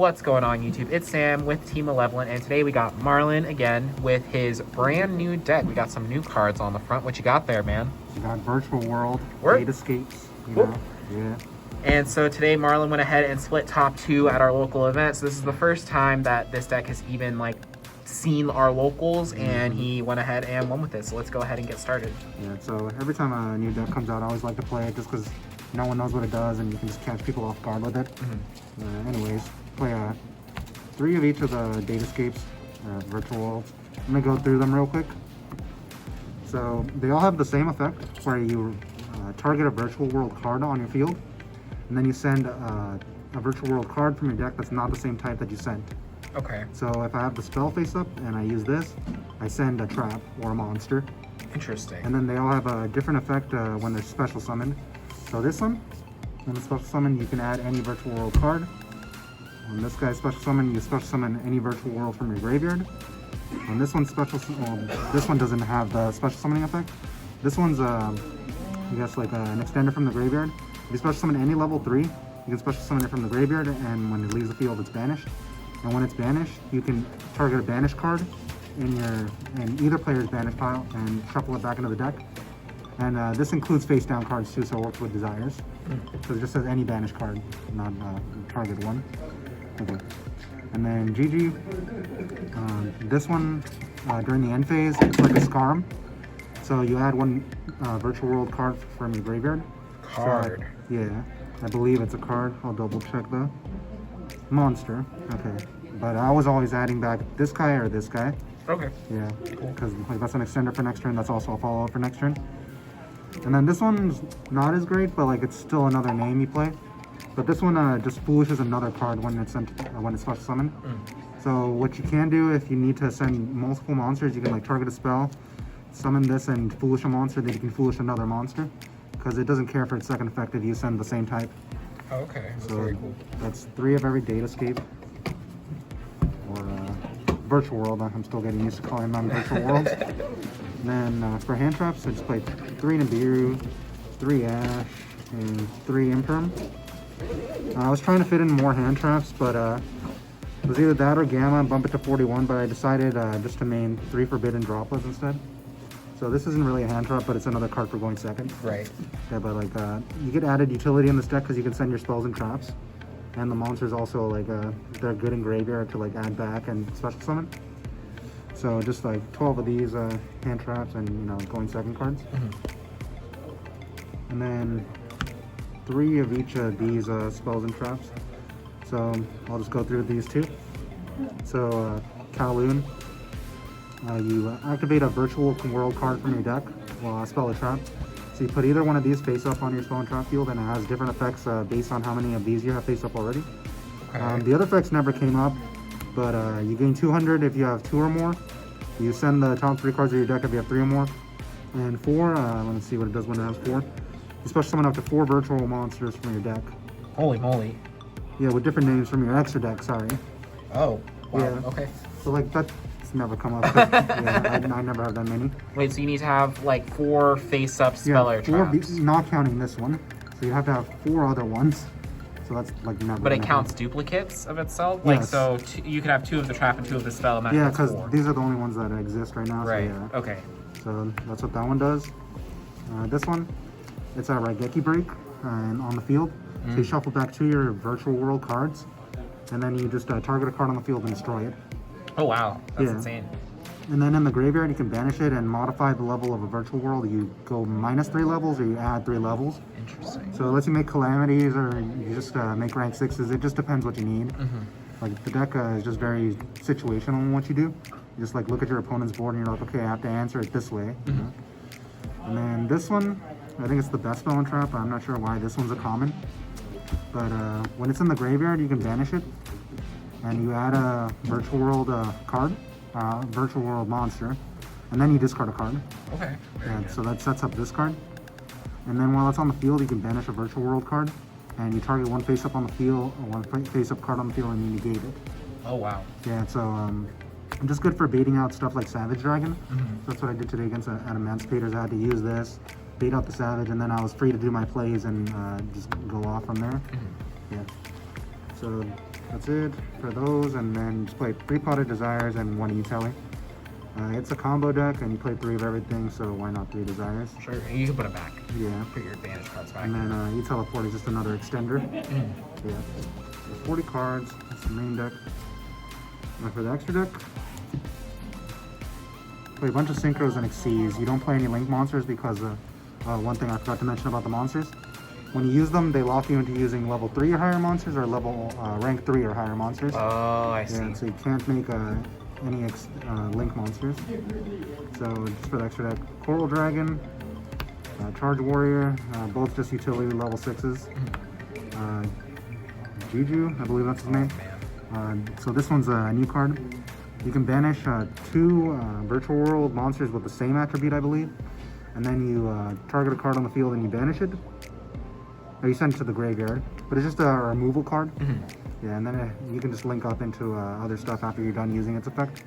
What's going on, YouTube? It's Sam with Team Malevolent, and today we got Marlon again with his brand new deck. We got some new cards on the front. What you got there, man? We got Virtual World, Date Escapes, yeah. And so today Marlon went ahead and split top 2 at our local event. So this is the first time that this deck has even seen our locals, and he went ahead and won with it. So let's go ahead and get started. Yeah, so every time a new deck comes out, I always like to play it just because no one knows what it does and you can just catch people off guard with it. Anyways, play 3 of each of the Date Escapes, Virtual Worlds. I'm going to go through them real quick. So they all have the same effect where you target a Virtual World card on your field, and then you send a Virtual World card from your deck that's not the same type that you sent. Okay. So if I have the spell face up and I use this, I send a trap or a monster. Interesting. And then they all have a different effect when they're special summoned. So this one, when it's special summoned, you can add any Virtual World card. When this guy's special summoned, you special summon any Virtual World from your graveyard. When this one's special, this one doesn't have the special summoning effect. This one's, I guess, like an extender from the graveyard. If you special summon any level 3, you can special summon it from the graveyard, and when it leaves the field, it's banished. And when it's banished, you can target a banished card in either player's banished pile and shuffle it back into the deck. And this includes face down cards too, so it works with desires. So it just says any banished card, not target one. Okay. And then GG. This one during the end phase, it's like a Scarm. So you add one Virtual World card from your graveyard. Card. So, yeah, I believe it's a card. I'll double check though. Monster. Okay. But I was always adding back this guy or this guy. Okay. Yeah, because that's an extender for next turn. That's also a follow-up for next turn. And then this one's not as great, but it's still another name you play. But this one just foolishes another card when it's sent when it's special summoned. So what you can do if you need to send multiple monsters, you can target a spell, summon this, and foolish a monster. Then you can foolish another monster, because it doesn't care for its second effect if you send the same type. Okay. That's So very cool. that's 3 of every Date Escape. Or Virtual World. I'm still getting used to calling them Virtual Worlds. And then for hand traps, I just played 3 Nibiru, 3 Ash, and 3 Imperm. I was trying to fit in more hand traps, but it was either that or Gamma and bump it to 41, but I decided just to main 3 Forbidden Droplets instead. So this isn't really a hand trap, but it's another card for going second. Right. Yeah, but you get added utility in this deck because you can send your spells and traps. And the monsters also, they're good in graveyard to add back and special summon. So just 12 of these hand traps and going second cards. And then 3 of each of these spells and traps. So I'll just go through these 2. So Kowloon, you activate a Virtual World card from your deck while I spell a trap. So you put either one of these face up on your spell and trap field, and it has different effects based on how many of these you have face up already. Okay. The other effects never came up, but you gain 200 if you have 2 or more. You send the top 3 cards of your deck if you have 3 or more. And 4, let's see what it does when it has 4. You special summon up to 4 virtual monsters from your deck. Holy moly. Yeah, with different names from your extra deck, sorry. Oh. Wow. Yeah. Okay. So that's never come up. Yeah, I never have that many. Wait, so you need to have 4 face-up speller traps. Not counting this one. So you have to have 4 other ones. So that's never. But it counts duplicates of itself? Yes. So you could have 2 of the trap and 2 of the spell. And Yeah, because these are the only ones that exist right now. Right. So, yeah. Okay. So that's what that one does. This one, it's a Raigeki break and on the field. So you shuffle back 2 of your Virtual World cards, and then you just target a card on the field and destroy it. Oh wow, that's Yeah. insane. And then in the graveyard, you can banish it and modify the level of a Virtual World. You go -3 levels, or you add 3 levels. Interesting. So it lets you make calamities, or you just make rank 6s. It just depends what you need. The deck is just very situational in what you do. You just look at your opponent's board and you're like, okay, I have to answer it this way. And then this one, I think it's the best spell and trap. I'm not sure why this one's a common. But when it's in the graveyard, you can banish it. And you add a Virtual World card, Virtual World monster. And then you discard a card. Okay. And so that sets up this card. And then while it's on the field, you can banish a Virtual World card. And you target one face up on the field, or one face up card on the field, and you negate it. Oh wow. Yeah, so just good for baiting out stuff like Savage Dragon. That's what I did today against Emancipators. I had to use this, bait out the Savage, and then I was free to do my plays and just go off from there. Yeah. So That's it for those, and then just play 3 Potted Desires and 1 E-Telly. It's a combo deck, and you play 3 of everything, so why not 3 Desires? Sure, you can put it back. Yeah. Put your advantage cards back. And then E-Teleport is just another extender. Yeah. So 40 cards. That's the main deck. Now for the extra deck, play a bunch of Synchros and Xyz. You don't play any Link monsters because one thing I forgot to mention about the monsters. When you use them, they lock you into using level 3 or higher monsters or level rank 3 or higher monsters. Oh, I see. Yeah, so you can't make any Link monsters. So just for the extra deck, Coral Dragon, Charge Warrior, both just utility level 6s. Juju, I believe that's his name. So this one's a new card. You can banish 2 Virtual World monsters with the same attribute, I believe. And then you target a card on the field and you banish it. Or you send it to the graveyard. But it's just a removal card. Yeah, and then you can just link up into other stuff after you're done using its effect.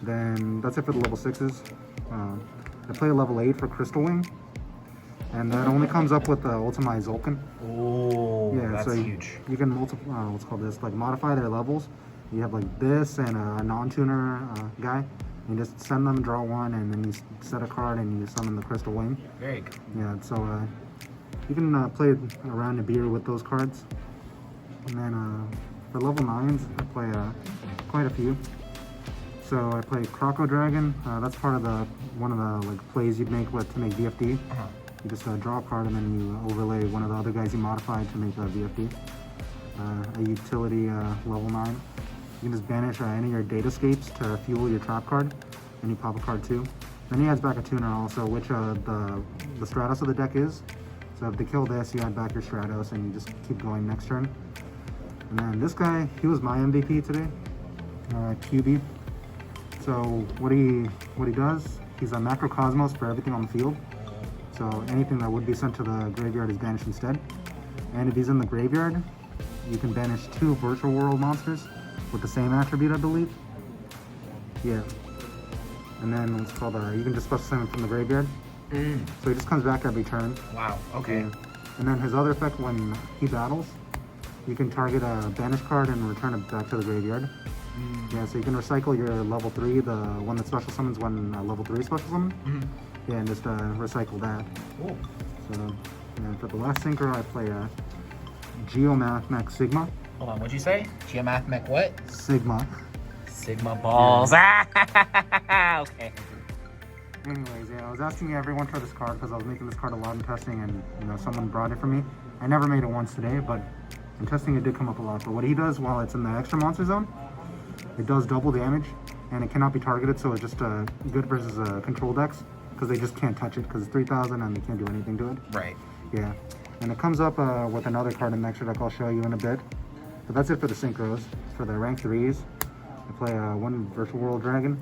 Then that's it for the level 6s. I play a level 8 for Crystal Wing. And that only comes up with the Ultimate Zulkin. Oh, yeah, that's huge. You can modify their levels. You have like this and a non-tuner guy. You just send them, draw 1, and then you set a card and you summon the Crystal Wing. Very cool. Yeah, so you can play around Nibiru with those cards. And then for level 9s, I play quite a few. So I play Croco Dragon. That's part of one of the like plays you'd make to make VFD. You just draw a card and then you overlay one of the other guys you modified to make a VFD. A utility level 9. You can just banish any of your Datascapes to fuel your trap card, and you pop a card too. Then he adds back a tuner also, which the Stratos of the deck is. So if they kill this, you add back your Stratos and you just keep going next turn. And then this guy, he was my MVP today, QB. So what he does, he's a Macrocosmos for everything on the field. So anything that would be sent to the graveyard is banished instead. And if he's in the graveyard, you can banish 2 Virtual World monsters with the same attribute, I believe. Yeah. And then it's called you can just special summon from the graveyard. So he just comes back every turn. Wow, okay. Yeah. And then his other effect, when he battles, you can target a banish card and return it back to the graveyard. Yeah, so you can recycle your level 3, the one that special summons when level 3 special summon. Yeah, and just recycle that. Cool. So, and for the last synchro, I play Geomathmech Sigma. Hold on, what'd you say? Geomathmech what? Sigma. Sigma balls. Ah, okay. Anyways, yeah, I was asking everyone for this card because I was making this card a lot in testing, and someone brought it for me. I never made it once today, but in testing it did come up a lot. But what he does while it's in the extra monster zone, it does double damage, and it cannot be targeted, so it's just good versus control decks because they just can't touch it because it's 3,000 and they can't do anything to it. Right. Yeah, and it comes up with another card in the extra deck I'll show you in a bit. But that's it for the synchros. For the rank 3s, I play 1 Virtual World Dragon.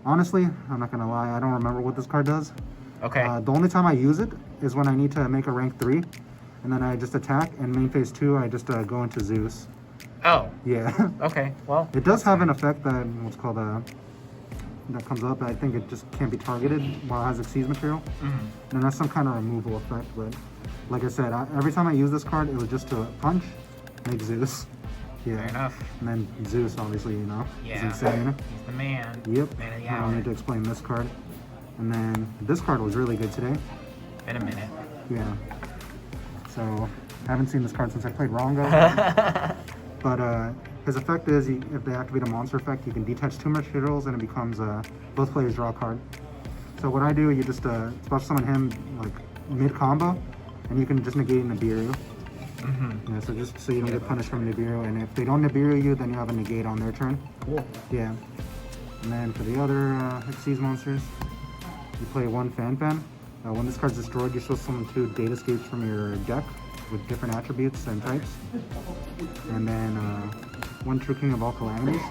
Honestly, I'm not gonna lie, I don't remember what this card does. Okay. The only time I use it is when I need to make a rank 3, and then I just attack, and main phase 2, I just go into Zeus. Oh. Yeah. Okay, well. It does have an effect that that comes up. I think it just can't be targeted while it has Xyz material. And that's some kind of removal effect, but like I said, every time I use this card, it was just to punch, make Zeus. Yeah. Fair enough. And then Zeus, obviously, Yeah. is insane. He's the man. Yep. Man of the I hour. don't need to explain this card. And then this card was really good today. In a minute. Yeah. So, I haven't seen this card since I played Rongo. But his effect is, if they activate a monster effect, you can detach 2 materials and it becomes both players draw a card. So what I do, you just special summon him like mid-combo, and you can just negate Nibiru. Yeah, so just so you don't get punished from Nibiru, and if they don't Nibiru you, then you have a negate on their turn. Cool. Yeah. And then for the other Xyz monsters, you play 1 Fan. When this card's destroyed, you're supposed to summon 2 Datascapes from your deck with different attributes and types. And then 1 True King of All Calamities.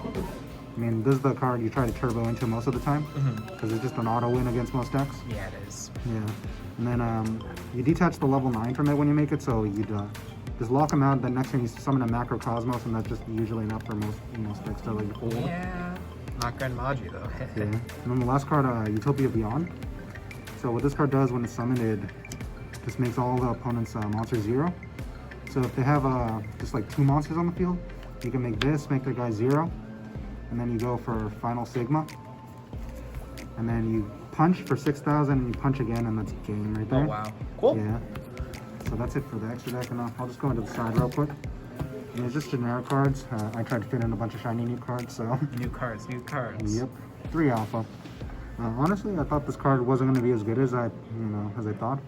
I mean, this is the card you try to turbo into most of the time, because it's just an auto win against most decks. Yeah, it is. Yeah. And then you detach the level 9 from it when you make it, so you'd just lock them out. Then next turn you summon a Macrocosmos, and that's just usually enough for most decks to like hold. Yeah. Not Grand Magi though. Yeah. And then the last card, Utopia Beyond. So what this card does when it's summoned, it just makes all the opponent's monsters 0. So if they have just like 2 monsters on the field, you can make this, make their guy 0, and then you go for Final Sigma, and then you punch for 6,000, and you punch again, and that's game right there. Oh wow, cool. Yeah. So that's it for the extra deck, and I'll just go into the side real quick. And it's just generic cards. I tried to fit in a bunch of shiny new cards, so. New cards. Yep. 3 alpha. Honestly, I thought this card wasn't going to be as good as I thought,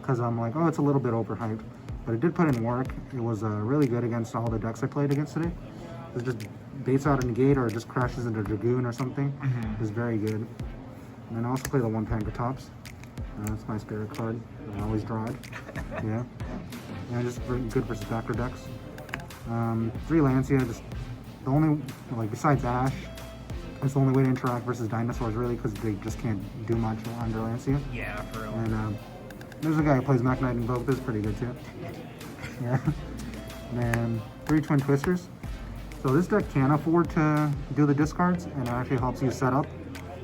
because I'm like, oh, it's a little bit overhyped, but it did put in work. It was really good against all the decks I played against today. It just baits out a negate, or it just crashes into Dragoon or something. It's very good. And then I also play the 1 Panga Tops. That's my spirit card. I always draw it. Yeah. And just good versus backer decks. 3 Lancia, just the only, like, besides Ash, it's the only way to interact versus dinosaurs, really, because they just can't do much under Lancia. Yeah, for real. And there's a guy who plays Mech Knight Invoke. This is pretty good too. Yeah. And then 3 Twin Twisters. So this deck can afford to do the discards, and it actually helps you set up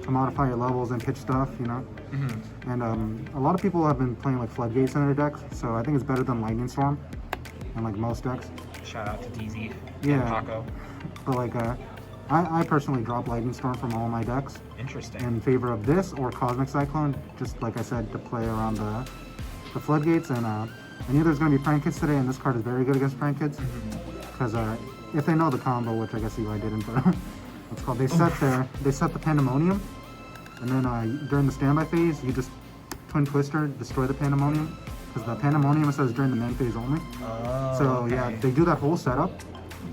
to modify your levels and pitch stuff, you know. And a lot of people have been playing like Floodgates in their decks, so I think it's better than Lightning Storm, and like most decks. Shout out to DZ. Yeah. And Paco. But like, I personally drop Lightning Storm from all my decks Interesting. in favor of this or Cosmic Cyclone, just like I said, to play around the Floodgates. And I knew there's going to be Prank Kids today, and this card is very good against Prank Kids, because if they know the combo, which I guess Eli didn't, but it's called, they set the Pandemonium, and then during the standby phase, you just Twin Twister, destroy the Pandemonium, because the Pandemonium says during the main phase only. Oh, So okay. yeah, they do that whole setup,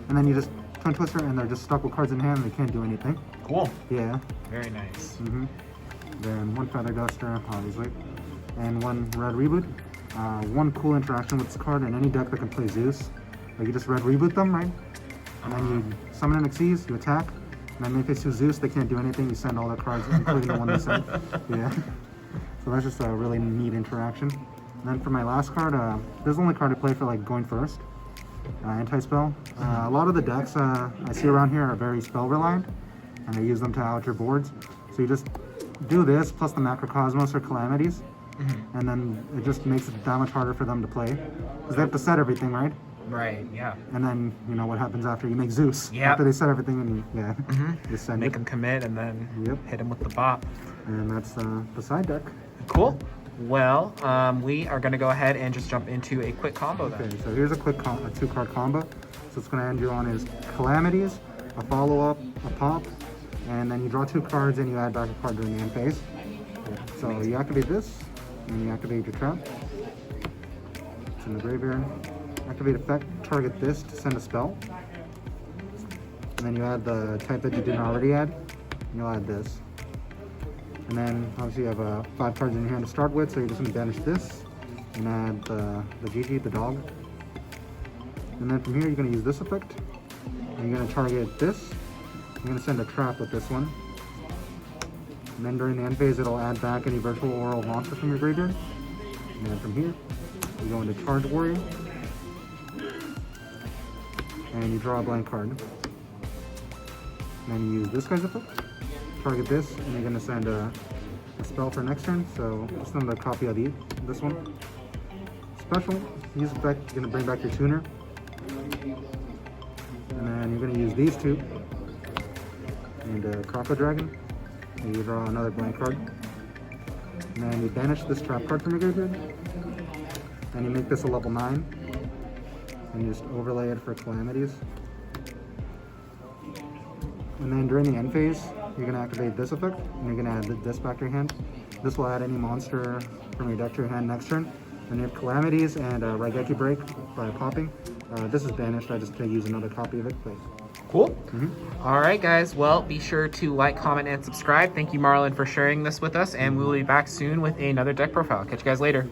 and then you just Twin Twister, and they're just stuck with cards in hand, and they can't do anything. Cool. Yeah. Very nice. Then 1 Feather Duster, obviously, and 1 Red Reboot. 1 cool interaction with this card in any deck that can play Zeus. Like, you just Red Reboot them, right? And then you summon an Xyz, you attack, and then main phase 2 Zeus, they can't do anything, you send all their cards, including the one they sent. Yeah. So that's just a really neat interaction. And then for my last card, this is the only card I play for like going first. Anti-spell. A lot of the decks I see around here are very spell reliant, and I use them to out your boards. So you just do this plus the Macrocosmos or Calamities, and then it just makes it that much harder for them to play, because they have to set everything, right? Right, yeah. And then, you know what happens after you make Zeus. Yep. After they set everything, and you send Make it. them commit and then Yep. hit him with the bop. And that's the side deck. Cool. Well, we are going to go ahead and just jump into a quick combo then. Okay, so here's a quick 2-card combo. So it's going to end you on is Calamities, a follow-up, a pop, and then you draw 2 cards and you add back a card during the end phase. So you activate this, and you activate your trap. It's in the graveyard. Activate effect, target this to send a spell. And then you add the type that you didn't already add, and you'll add this. And then obviously you have 5 cards in your hand to start with, so you're just going to banish this and add the GG, the dog. And then from here you're going to use this effect, and you're going to target this. You're going to send a trap with this one. And then during the end phase it'll add back any virtual oral monster from your graveyard. And then from here you go into Charge Warrior, and you draw a blank card. And then you use this guy's effect, target this, and you're going to send a spell for next turn. So just another copy of this one. Special, use effect, you're going to bring back your tuner. And then you're going to use these 2. And Croco Dragon. And you draw another blank card. And then you banish this trap card from your graveyard. And you make this a level 9. And you just overlay it for Calamities. And then during the end phase, you're going to activate this effect, and you're going to add this back to your hand. This will add any monster from your deck to your hand next turn. Then you have Calamities and Raigeki Break by popping. This is banished, I just use another copy of it, please. Cool. All right, guys. Well, be sure to like, comment, and subscribe. Thank you, Marlon, for sharing this with us, and we will be back soon with another deck profile. Catch you guys later.